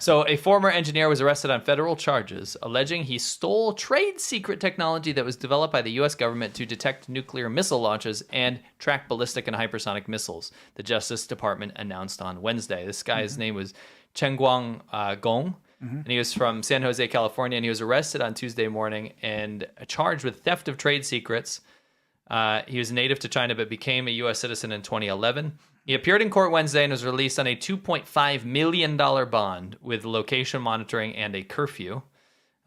So a former engineer was arrested on federal charges, alleging he stole trade secret technology that was developed by the U.S. government to detect nuclear missile launches and track ballistic and hypersonic missiles, the Justice Department announced on Wednesday. This guy's name was Chengguang Gong, and he was from San Jose, California, and he was arrested on Tuesday morning and charged with theft of trade secrets. He was native to China but became a U.S. citizen in 2011. He appeared in court Wednesday and was released on a $2.5 million bond with location monitoring and a curfew.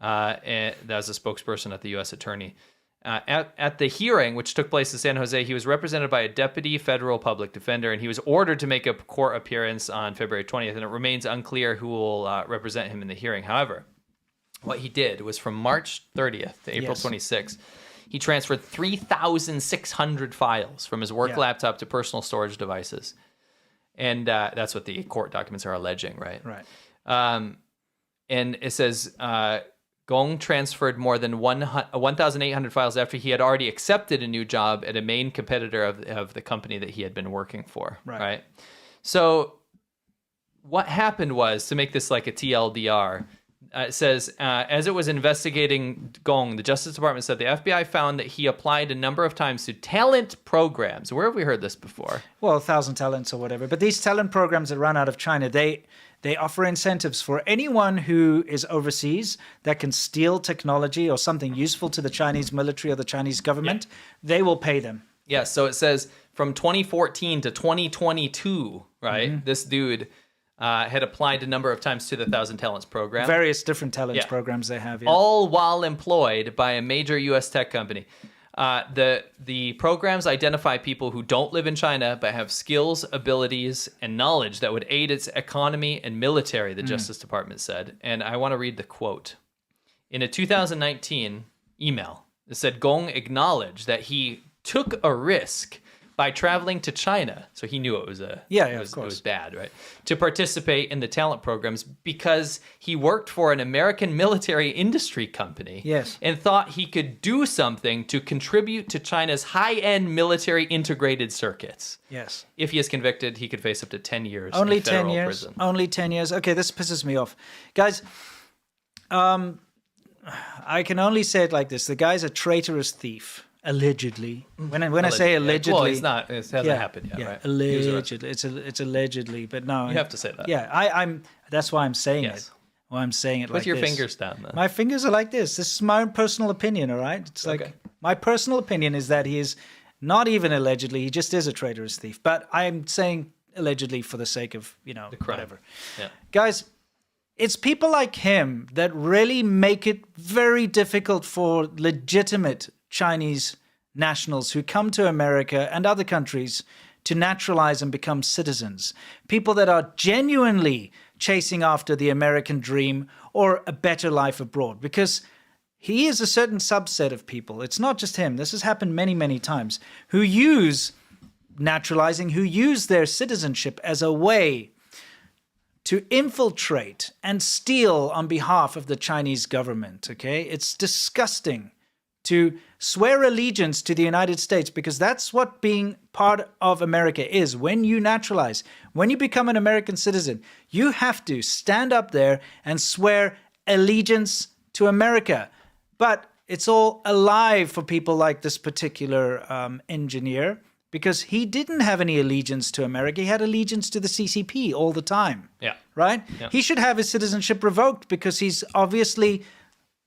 And that was a spokesperson at the U.S. attorney. At the hearing, which took place in San Jose, he was represented by a deputy federal public defender, and he was ordered to make a court appearance on February 20th, and it remains unclear who will represent him in the hearing. However, what he did was from March 30th to April 26th, he transferred 3,600 files from his work laptop to personal storage devices. And that's what the court documents are alleging, right? Right. And it says Gong transferred more than 1,800 files after he had already accepted a new job at a main competitor of the company that he had been working for, right? So what happened was, to make this like a TLDR, it says, as it was investigating Gong, the Justice Department said the FBI found that he applied a number of times to talent programs. Where have we heard this before? Well, 1,000 Talents or whatever. But these talent programs that run out of China, they offer incentives for anyone who is overseas that can steal technology or something useful to the Chinese military or the Chinese government. They will pay them. Yeah, so it says from 2014 to 2022, right, this dude had applied a number of times to the 1,000 Talents program. Various different talents programs they have. All while employed by a major U.S. tech company. The programs identify people who don't live in China but have skills, abilities, and knowledge that would aid its economy and military, the Justice Department said. And I want to read the quote. In a 2019 email, it said Gong acknowledged that he took a risk by traveling to China, so he knew it was of course. It was bad, right? To participate in the talent programs because he worked for an American military industry company, and thought he could do something to contribute to China's high-end military integrated circuits. Yes. If he is convicted, he could face up to 10 years Only in federal 10 years. prison. Only 10 years. Okay, this pisses me off, guys. I can only say it like this: the guy's a traitorous thief. Allegedly. When I say allegedly, well, it's not. It hasn't happened yet, right? Allegedly, it's allegedly, but no. You have to say that. Yeah, I'm. That's why I'm saying it. Why I'm saying it like this. Put your fingers down, then. My fingers are like this. This is my own personal opinion. All right. It's like my personal opinion is that he is not even allegedly. He just is a traitorous thief. But I'm saying allegedly for the sake of the whatever. Yeah. Guys, it's people like him that really make it very difficult for legitimate Chinese nationals who come to America and other countries to naturalize and become citizens. People that are genuinely chasing after the American dream or a better life abroad. Because he is a certain subset of people. It's not just him. This has happened many, many times. Who use naturalizing, who use their citizenship as a way to infiltrate and steal on behalf of the Chinese government. Okay? It's disgusting to swear allegiance to the United States, because that's what being part of America is. When you naturalize, when you become an American citizen, you have to stand up there and swear allegiance to America. But it's all a lie for people like this particular engineer, because he didn't have any allegiance to America. He had allegiance to the CCP all the time. Yeah. Right? Yeah. He should have his citizenship revoked because he's obviously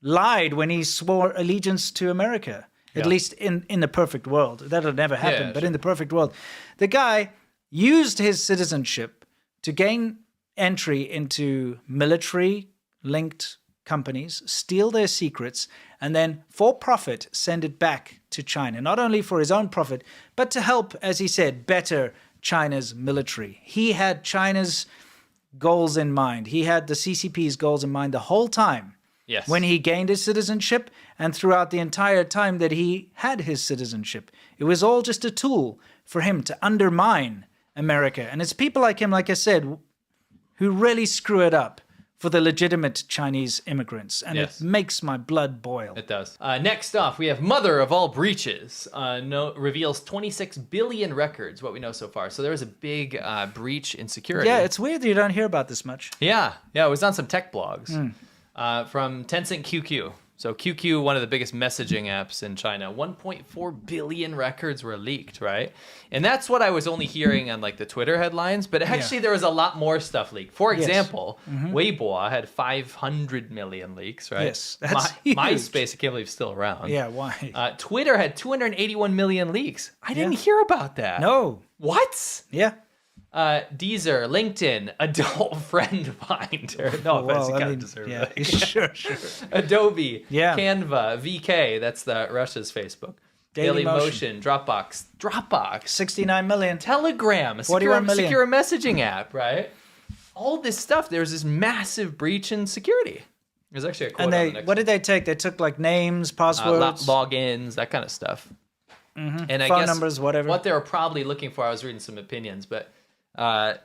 lied when he swore allegiance to America, at least in the perfect world. That'll never happen, but in the perfect world. The guy used his citizenship to gain entry into military-linked companies, steal their secrets, and then for profit send it back to China. Not only for his own profit, but to help, as he said, better China's military. He had China's goals in mind. He had the CCP's goals in mind the whole time. Yes. When he gained his citizenship and throughout the entire time that he had his citizenship. It was all just a tool for him to undermine America. And it's people like him, like I said, who really screw it up for the legitimate Chinese immigrants, and Yes. it makes my blood boil. It does. Next off, we have mother of all breaches. Reveals 26 billion records, what we know so far. So there was a big breach in security. Yeah, it's weird that you don't hear about this much. Yeah, it was on some tech blogs from Tencent QQ. So QQ, one of the biggest messaging apps in China, 1.4 billion records were leaked, right? And that's what I was only hearing on like the Twitter headlines, but actually there was a lot more stuff leaked. For example, Weibo had 500 million leaks, right? Yes, that's huge. MySpace, I can't believe, is still around. Yeah, why? Twitter had 281 million leaks. I didn't hear about that. No. What? Yeah. Deezer, LinkedIn, adult friend finder. No offense, you kind of deserve yeah, it. sure. Adobe, Yeah. Canva, VK, that's the Russia's Facebook. Dailymotion, Dropbox, 69 million. Telegram, a 41 million. secure messaging app, right? All this stuff, there's this massive breach in security. There's actually a quote And on they, the next what did they take? They took like names, passwords, logins, that kind of stuff. And I phone guess numbers, whatever. what they were probably looking for, I was reading some opinions, but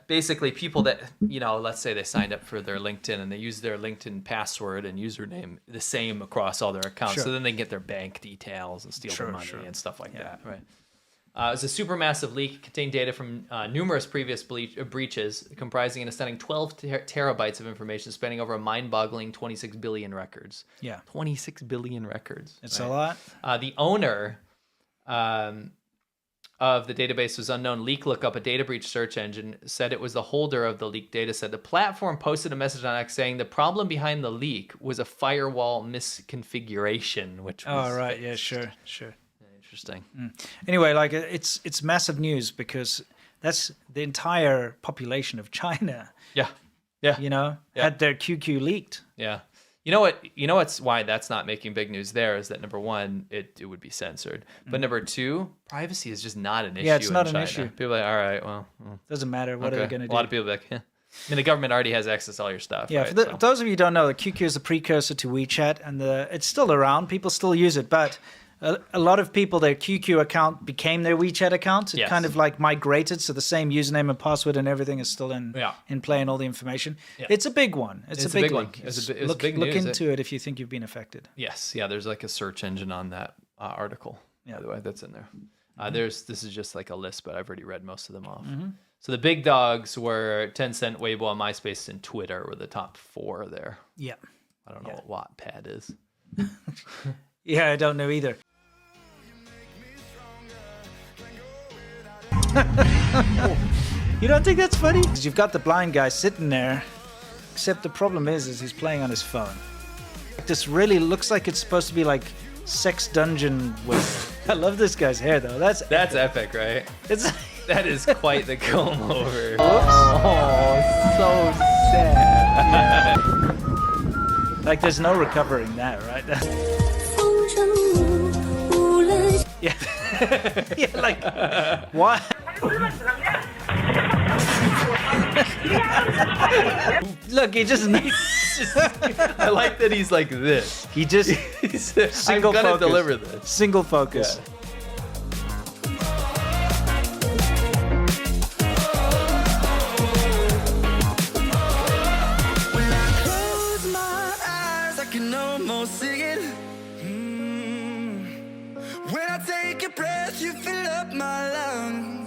basically people that, let's say they signed up for their LinkedIn and they use their LinkedIn password and username the same across all their accounts. Sure. So then they can get their bank details and steal their money Sure. and stuff like that, right? It was a supermassive leak. It contained data from numerous previous breaches, comprising an astounding 12 terabytes of information, spanning over a mind-boggling 26 billion records. Yeah. 26 billion records. It's a lot. The owner of the database was unknown. Leak Lookup, a data breach search engine, said it was the holder of the leaked data set. The platform posted a message on X saying the problem behind the leak was a firewall misconfiguration, which was Oh, right. Yeah, fixed. sure. Interesting. Anyway, like it's massive news because that's the entire population of China, Yeah. had their QQ leaked. Yeah. You know what? What's why that's not making big news there is that number one, it would be censored. But number two, privacy is just not an issue. Yeah, it's not in an China. issue. People are like, all right, well, Doesn't matter. What are they okay. going to do? A lot of people are like, I mean, the government already has access to all your stuff. Yeah, right? for those of you who don't know, the QQ is a precursor to WeChat, and it's still around. People still use it, but a lot of people, their QQ account became their WeChat account. It Yes. kind of like migrated, so the same username and password and everything is still in play and all the information. Yeah. It's a big one. It's a big one. leak. It's Look big news. into it if you think you've been affected. Yes, yeah. There's like a search engine on that article. Yeah. By the way, that's in there. This is just like a list, but I've already read most of them off. So the big dogs were Tencent, Weibo, MySpace, and Twitter were the top 4 there. Yeah. I don't know what Wattpad is. Yeah, I don't know either. You don't think that's funny? 'Cause you've got the blind guy sitting there, except the problem is he's playing on his phone. This really looks like it's supposed to be like sex dungeon with. I love this guy's hair though. That's epic, right? it's. That is quite the comb over. Whoops. Oh, so sad. Like there's no recovering that, right? Yeah. Yeah, like what? Look, he just I like that he's like this. he just single I'm gonna focus. deliver this. Single focus. Yeah. Close my eyes, I can almost see it. When I take a breath, you fill up my lungs.